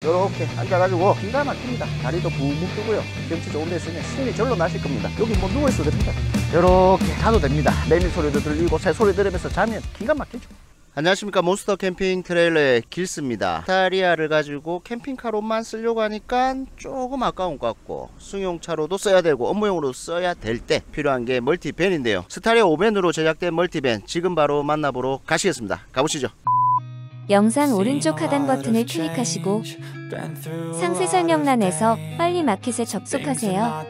이렇게 앉아가지고 기가 막힙니다. 다리도 붕붕 뜨고요. 경치 좋은 데 있으면 신이 절로 나실 겁니다. 여기 뭐 누워있어도 됩니다. 이렇게 자도 됩니다. 매미 소리도 들리고 새 소리 들으면서 자면 기가 막히죠. 안녕하십니까, 몬스터 캠핑 트레일러의 길스입니다. 스타리아를 가지고 캠핑카로만 쓰려고 하니까 조금 아까운 것 같고, 승용차로도 써야 되고 업무용으로 써야 될 때 필요한 게 멀티밴인데요. 스타리아 5밴으로 제작된 멀티밴 지금 바로 만나보러 가시겠습니다. 가보시죠. 영상 오른쪽 하단 버튼을 클릭하시고 상세 설명란에서 빨리 마켓에 접속하세요.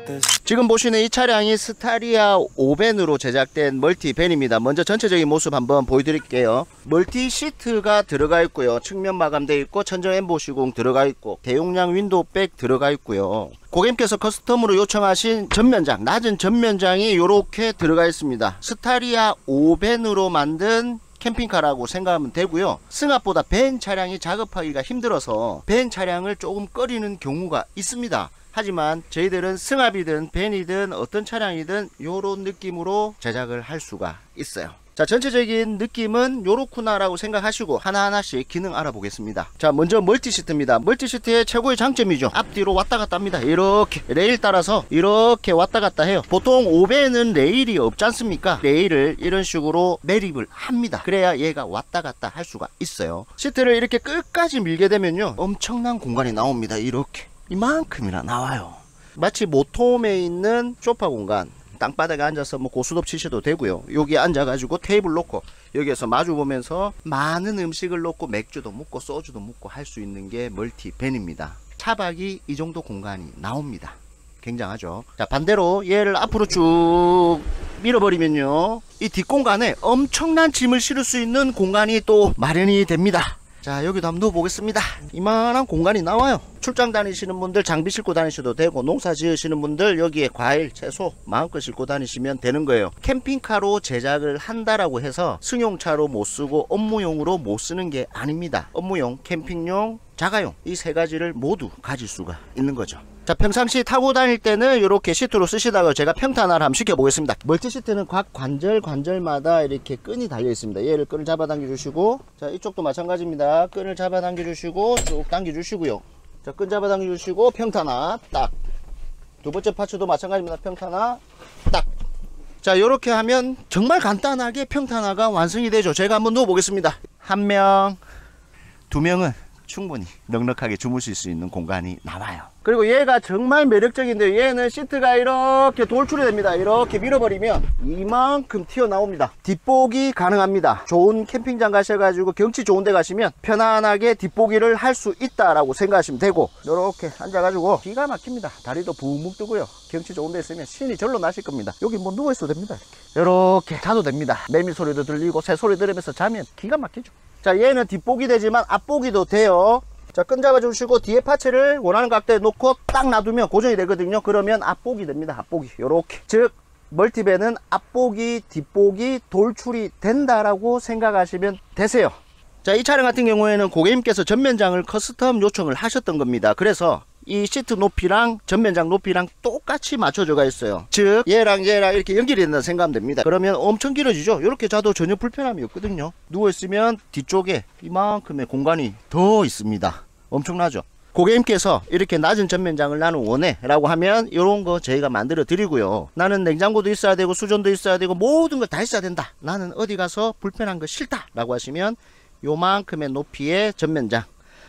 지금 보시는 이 차량이 스타리아 5밴으로 제작된 멀티밴입니다. 먼저 전체적인 모습 한번 보여드릴게요. 멀티 시트가 들어가 있고요. 측면 마감되어 있고 천정 엠보 시공 들어가 있고 대용량 윈도우백 들어가 있고요. 고객님께서 커스텀으로 요청하신 전면장, 낮은 전면장이 이렇게 들어가 있습니다. 스타리아 5밴으로 만든 캠핑카라고 생각하면 되고요. 승합보다 밴 차량이 작업하기가 힘들어서 밴 차량을 조금 꺼리는 경우가 있습니다. 하지만 저희들은 승합이든 밴이든 어떤 차량이든 요런 느낌으로 제작을 할 수가 있어요. 자, 전체적인 느낌은 요렇구나 라고 생각하시고 하나하나씩 기능 알아보겠습니다. 자, 먼저 멀티시트입니다. 멀티시트의 최고의 장점이죠. 앞뒤로 왔다갔다 합니다. 이렇게 레일 따라서 이렇게 왔다갔다 해요. 보통 5배는 레일이 없지 않습니까? 레일을 이런 식으로 매립을 합니다. 그래야 얘가 왔다갔다 할 수가 있어요. 시트를 이렇게 끝까지 밀게 되면요, 엄청난 공간이 나옵니다. 이렇게 이만큼이나 나와요. 마치 모톰에 있는 소파 공간, 땅바닥에 앉아서 뭐 고스톱 치셔도 되고요. 여기 앉아가지고 테이블 놓고 여기에서 마주 보면서 많은 음식을 놓고 맥주도 먹고 소주도 먹고 할 수 있는 게 멀티밴입니다. 차박이 이 정도 공간이 나옵니다. 굉장하죠. 자, 반대로 얘를 앞으로 쭉 밀어버리면요, 이 뒷공간에 엄청난 짐을 실을 수 있는 공간이 또 마련이 됩니다. 자, 여기도 한번 누워보겠습니다. 이만한 공간이 나와요. 출장 다니시는 분들 장비 싣고 다니셔도 되고, 농사 지으시는 분들 여기에 과일, 채소 마음껏 싣고 다니시면 되는 거예요. 캠핑카로 제작을 한다라고 해서 승용차로 못 쓰고 업무용으로 못 쓰는 게 아닙니다. 업무용, 캠핑용, 자가용 이 세 가지를 모두 가질 수가 있는 거죠. 자, 평상시 타고 다닐 때는 이렇게 시트로 쓰시다가 제가 평탄화를 한번 시켜보겠습니다. 멀티시트는 각 관절마다 이렇게 끈이 달려 있습니다. 얘를 끈을 잡아 당겨 주시고, 자, 이쪽도 마찬가지입니다. 끈을 잡아 당겨 주시고 쭉 당겨 주시고요. 자, 끈 잡아 당겨 주시고 평탄화 딱. 두 번째 파츠도 마찬가지입니다. 평탄화 딱. 자, 이렇게 하면 정말 간단하게 평탄화가 완성이 되죠. 제가 한번 누워 보겠습니다. 한 명, 두 명은 충분히 넉넉하게 주무실 수 있는 공간이 나와요. 그리고 얘가 정말 매력적인데, 얘는 시트가 이렇게 돌출이 됩니다. 이렇게 밀어버리면 이만큼 튀어나옵니다. 뒷보기 가능합니다. 좋은 캠핑장 가셔가지고 경치 좋은 데 가시면 편안하게 뒷보기를 할 수 있다라고 생각하시면 되고, 이렇게 앉아가지고 기가 막힙니다. 다리도 붕붕 뜨고요. 경치 좋은 데 있으면 신이 절로 나실 겁니다. 여기 뭐 누워있어도 됩니다. 이렇게 자도 됩니다. 매미 소리도 들리고 새 소리 들으면서 자면 기가 막히죠. 자, 얘는 뒷보기 되지만 앞보기도 돼요. 자, 끈 잡아 주시고 뒤에 파츠를 원하는 각도에 놓고 딱 놔두면 고정이 되거든요. 그러면 앞보기 됩니다. 앞보기. 요렇게. 즉, 멀티밴은 앞보기, 뒷보기 돌출이 된다라고 생각하시면 되세요. 자, 이 차량 같은 경우에는 고객님께서 전면장을 커스텀 요청을 하셨던 겁니다. 그래서 이 시트 높이랑 전면장 높이랑 똑같이 맞춰져가 있어요. 즉, 얘랑 이렇게 연결이 된다 생각하면 됩니다. 그러면 엄청 길어지죠. 이렇게 자도 전혀 불편함이 없거든요. 누워있으면 뒤쪽에 이만큼의 공간이 더 있습니다. 엄청나죠. 고객님께서 이렇게 낮은 전면장을 나는 원해 라고 하면 이런 거 저희가 만들어 드리고요. 나는 냉장고도 있어야 되고 수전도 있어야 되고 모든 걸 다 있어야 된다, 나는 어디 가서 불편한 거 싫다 라고 하시면 요만큼의 높이의 전면장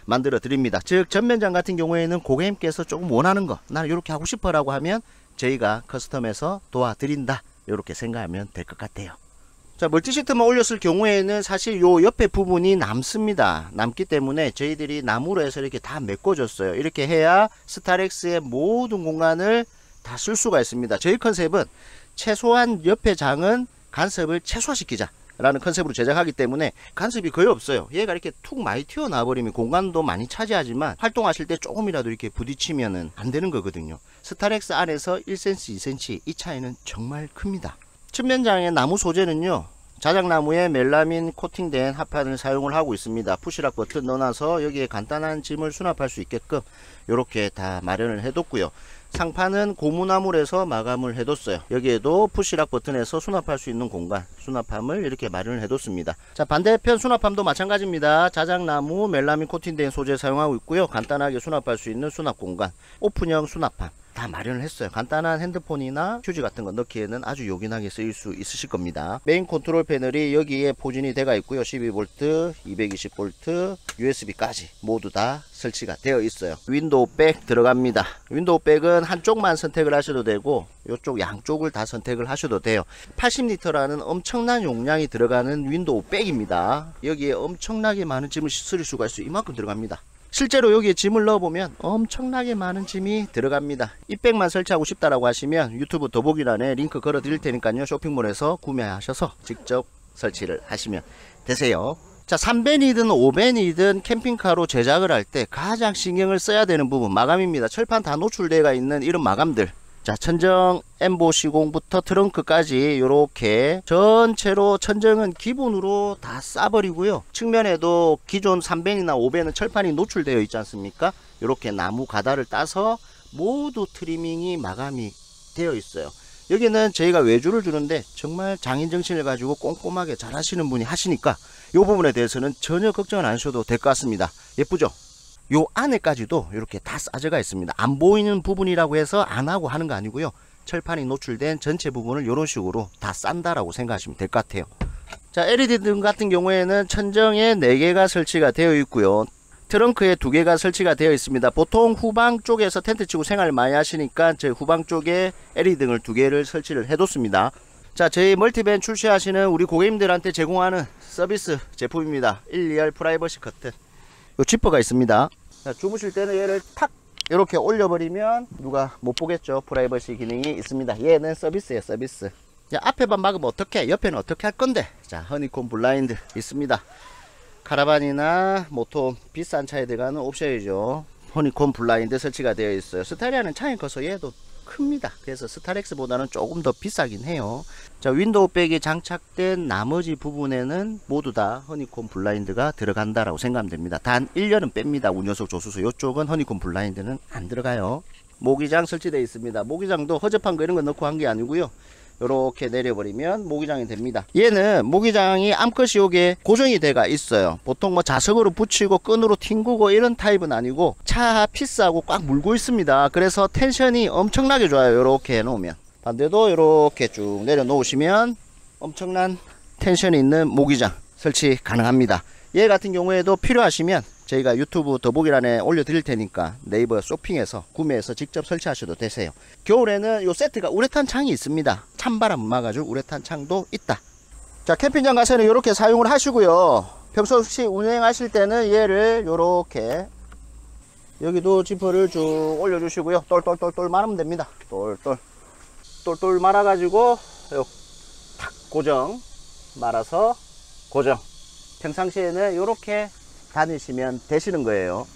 만들어 드립니다. 즉, 전면장 같은 경우에는 고객님께서 조금 원하는 거, 나는 이렇게 하고 싶어 라고 하면 저희가 커스텀해서 도와드린다, 이렇게 생각하면 될 것 같아요. 자, 멀티시트만 올렸을 경우에는 사실 요 옆에 부분이 남습니다. 남기 때문에 저희들이 나무로 해서 이렇게 다 메꿔줬어요. 이렇게 해야 스타렉스의 모든 공간을 다 쓸 수가 있습니다. 저희 컨셉은 최소한 옆에 장은 간섭을 최소화시키자 라는 컨셉으로 제작하기 때문에 간섭이 거의 없어요. 얘가 이렇게 툭 많이 튀어나와 버리면 공간도 많이 차지하지만 활동하실 때 조금이라도 이렇게 부딪히면은 안 되는 거거든요. 스타렉스 안에서 1cm, 2cm 이 차이는 정말 큽니다. 측면장의 나무 소재는요, 자작나무에 멜라민 코팅된 합판을 사용을 하고 있습니다. 푸시락 버튼 넣어놔서 여기에 간단한 짐을 수납할 수 있게끔 이렇게 다 마련을 해뒀고요. 상판은 고무나물에서 마감을 해뒀어요. 여기에도 푸시락 버튼에서 수납할 수 있는 공간, 수납함을 이렇게 마련을 해뒀습니다. 자, 반대편 수납함도 마찬가지입니다. 자작나무 멜라민 코팅된 소재 사용하고 있고요. 간단하게 수납할 수 있는 수납 공간, 오픈형 수납함 다 마련을 했어요. 간단한 핸드폰이나 휴지 같은 거 넣기에는 아주 요긴하게 쓰일 수 있으실 겁니다. 메인 컨트롤 패널이 여기에 포진이 되어 있고요. 12V, 220V, USB까지 모두 다 설치가 되어 있어요. 윈도우 백 들어갑니다. 윈도우 백은 한쪽만 선택을 하셔도 되고 이쪽 양쪽을 다 선택을 하셔도 돼요. 80L라는 엄청난 용량이 들어가는 윈도우 백입니다. 여기에 엄청나게 많은 짐을 실을 수가 있어요. 이만큼 들어갑니다. 실제로 여기에 짐을 넣어보면 엄청나게 많은 짐이 들어갑니다. 이 백만 설치하고 싶다라고 하시면 유튜브 더보기란에 링크 걸어 드릴 테니까요. 쇼핑몰에서 구매하셔서 직접 설치를 하시면 되세요. 자, 3벤이든 5벤이든 캠핑카로 제작을 할 때 가장 신경을 써야 되는 부분 마감입니다. 철판 다 노출되어 있는 이런 마감들, 자, 천정 엠보 시공부터 트렁크까지 이렇게 전체로 천정은 기본으로 다 싸버리고요. 측면에도 기존 3벤이나 5벤은 철판이 노출되어 있지 않습니까? 이렇게 나무 가다를 따서 모두 트리밍이 마감이 되어 있어요. 여기는 저희가 외주를 주는데 정말 장인정신을 가지고 꼼꼼하게 잘 하시는 분이 하시니까 이 부분에 대해서는 전혀 걱정을 안 하셔도 될 것 같습니다. 예쁘죠? 요 안에까지도 이렇게 다 싸져가 있습니다. 안 보이는 부분이라고 해서 안 하고 하는 거 아니고요. 철판이 노출된 전체 부분을 이런 식으로 다 싼다라고 생각하시면 될 것 같아요. 자, LED 등 같은 경우에는 천정에 4개가 설치가 되어 있고요. 트렁크에 2개가 설치가 되어 있습니다. 보통 후방 쪽에서 텐트 치고 생활을 많이 하시니까 제 후방 쪽에 LED 등을 2개를 설치를 해뒀습니다. 자, 저희 멀티밴 출시하시는 우리 고객님들한테 제공하는 서비스 제품입니다. 1, 2열 프라이버시 커튼. 요 지퍼가 있습니다. 자, 주무실 때는 얘를 탁 이렇게 올려버리면 누가 못 보겠죠. 프라이버시 기능이 있습니다. 얘는 서비스예요, 서비스. 자, 앞에만 막으면 어떻게, 옆에는 어떻게 할 건데. 자, 허니콤 블라인드 있습니다. 카라반이나 모토 비싼 차에 들어가는 옵션이죠. 허니콤 블라인드 설치가 되어 있어요. 스타리아는 창이 커서 얘도 큽니다. 그래서 스타렉스보다는 조금 더 비싸긴 해요. 자, 윈도우 백이 장착된 나머지 부분에는 모두 다 허니콤 블라인드가 들어간다라고 생각하면 됩니다. 단 1열은 뺍니다. 운전석 조수석 이쪽은 허니콤 블라인드는 안 들어가요. 모기장 설치되어 있습니다. 모기장도 허접한 거 이런 거 넣고 한 게 아니고요. 이렇게 내려버리면 모기장이 됩니다. 얘는 모기장이 암컷이 요게 고정이 돼가 있어요. 보통 뭐 자석으로 붙이고 끈으로 튕기고 이런 타입은 아니고 차 피스하고 꽉 물고 있습니다. 그래서 텐션이 엄청나게 좋아요. 이렇게 해놓으면. 반대도 이렇게 쭉 내려놓으시면 엄청난 텐션이 있는 모기장 설치 가능합니다. 얘 같은 경우에도 필요하시면 저희가 유튜브 더보기란에 올려드릴 테니까 네이버 쇼핑에서 구매해서 직접 설치하셔도 되세요. 겨울에는 요 세트가 우레탄 창이 있습니다. 찬바람 막아줄 우레탄 창도 있다. 자, 캠핑장 가서는 이렇게 사용을 하시고요. 평소시 운행하실 때는 얘를 요렇게 여기도 지퍼를 쭉 올려주시고요. 똘똘똘똘 말으면 됩니다. 똘똘 말아가지고 탁 고정, 말아서 고정. 평상시에는 이렇게 다니시면 되시는 거예요.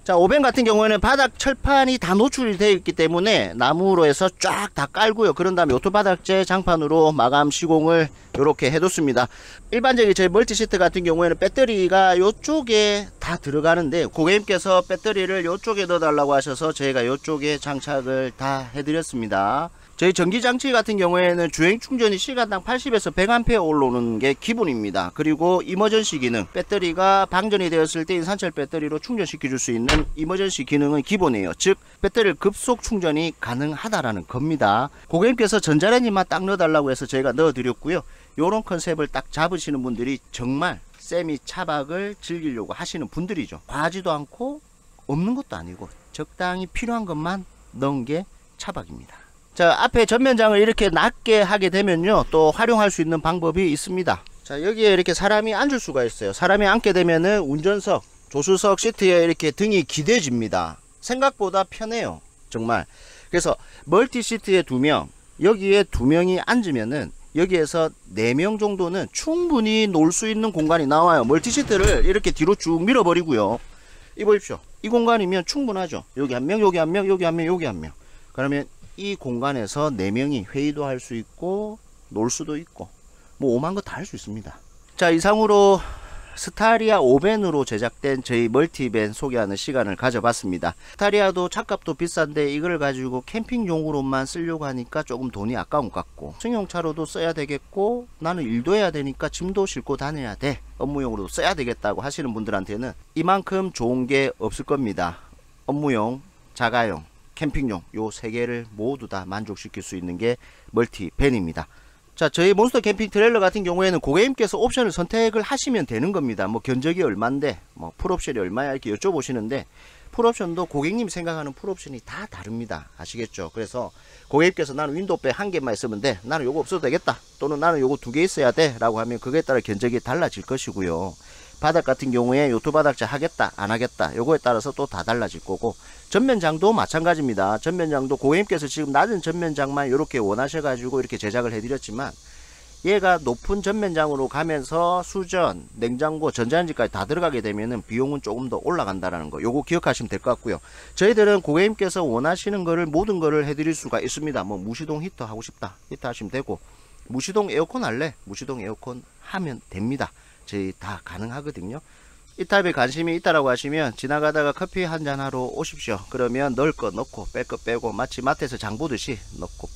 자, 5벤 같은 경우에는 바닥 철판이 다 노출이 되어 있기 때문에 나무로 해서 쫙 다 깔고요. 그런 다음에 오토바닥재 장판으로 마감 시공을 이렇게 해뒀습니다. 일반적인 저희 멀티시트 같은 경우에는 배터리가 이쪽에 다 들어가는데 고객님께서 배터리를 이쪽에 넣어달라고 하셔서 저희가 이쪽에 장착을 다 해드렸습니다. 저희 전기장치 같은 경우에는 주행 충전이 시간당 80에서 100A 올라오는 게 기본입니다. 그리고 이머전시 기능, 배터리가 방전이 되었을 때 인산철 배터리로 충전시켜 줄 수 있는 이머전시 기능은 기본이에요. 즉 배터리를 급속 충전이 가능하다라는 겁니다. 고객님께서 전자레인지만 딱 넣어달라고 해서 저희가 넣어드렸고요. 요런 컨셉을 딱 잡으시는 분들이 정말 세미 차박을 즐기려고 하시는 분들이죠. 과하지도 않고 없는 것도 아니고 적당히 필요한 것만 넣은 게 차박입니다. 자, 앞에 전면장을 이렇게 낮게 하게 되면요, 또 활용할 수 있는 방법이 있습니다. 자, 여기에 이렇게 사람이 앉을 수가 있어요. 사람이 앉게 되면은 운전석, 조수석 시트에 이렇게 등이 기대집니다. 생각보다 편해요, 정말. 그래서 멀티 시트에 2명, 여기에 2명이 앉으면은 여기에서 4명 정도는 충분히 놀 수 있는 공간이 나와요. 멀티 시트를 이렇게 뒤로 쭉 밀어버리고요. 이 보십시오. 이 공간이면 충분하죠. 여기 1명, 여기 1명, 여기 1명, 여기 1명. 그러면 이 공간에서 4명이 회의도 할 수 있고 놀 수도 있고 뭐 오만 거 다 할 수 있습니다. 자, 이상으로 스타리아 5밴으로 제작된 저희 멀티밴 소개하는 시간을 가져봤습니다. 스타리아도 차값도 비싼데 이걸 가지고 캠핑용으로만 쓰려고 하니까 조금 돈이 아까운 것 같고, 승용차로도 써야 되겠고, 나는 일도 해야 되니까 짐도 싣고 다녀야 돼, 업무용으로도 써야 되겠다고 하시는 분들한테는 이만큼 좋은 게 없을 겁니다. 업무용, 자가용, 캠핑용 요 세 개를 모두 다 만족시킬 수 있는 게 멀티밴입니다. 자, 저희 몬스터 캠핑 트레일러 같은 경우에는 고객님께서 옵션을 선택을 하시면 되는 겁니다. 뭐 견적이 얼만데, 뭐 풀옵션이 얼마야 이렇게 여쭤보시는데, 풀옵션도 고객님이 생각하는 풀옵션이 다 다릅니다. 아시겠죠? 그래서 고객님께서 나는 윈도우백 한 개만 있으면 돼, 나는 요거 없어도 되겠다, 또는 나는 요거 두 개 있어야 돼 라고 하면 그거에 따라 견적이 달라질 것이고요. 바닥 같은 경우에 요트 바닥재 하겠다 안 하겠다 요거에 따라서 또 다 달라질 거고, 전면장도 마찬가지입니다. 전면장도 고객님께서 지금 낮은 전면장만 이렇게 원하셔 가지고 이렇게 제작을 해 드렸지만, 얘가 높은 전면장으로 가면서 수전, 냉장고, 전자레인지까지 다 들어가게 되면은 비용은 조금 더 올라간다라는 거, 요거 기억하시면 될 것 같고요. 저희들은 고객님께서 원하시는 거를 모든 거를 해 드릴 수가 있습니다. 뭐 무시동 히터 하고 싶다, 히터 하시면 되고, 무시동 에어컨 할래, 무시동 에어컨 하면 됩니다. 저희 다 가능하거든요. 이 타입에 관심이 있다라고 하시면 지나가다가 커피 한잔 하러 오십시오. 그러면 넣을 거 넣고 뺄 거 빼고, 마치 마트에서 장 보듯이 넣고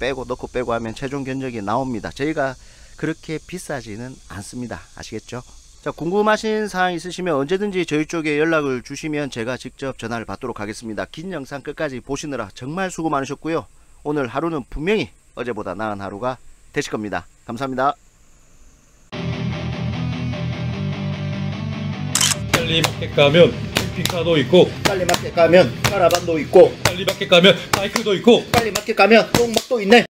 빼고 하면 최종 견적이 나옵니다. 저희가 그렇게 비싸지는 않습니다. 아시겠죠? 자, 궁금하신 사항 있으시면 언제든지 저희 쪽에 연락을 주시면 제가 직접 전화를 받도록 하겠습니다. 긴 영상 끝까지 보시느라 정말 수고 많으셨고요. 오늘 하루는 분명히 어제보다 나은 하루가 되실 겁니다. 감사합니다. 빨리 마켓 가면 캠핑카도 있고, 빨리 마켓 가면 카라반도 있고, 빨리 마켓 가면 바이크도 있고, 빨리 마켓 가면 똥막도 있네.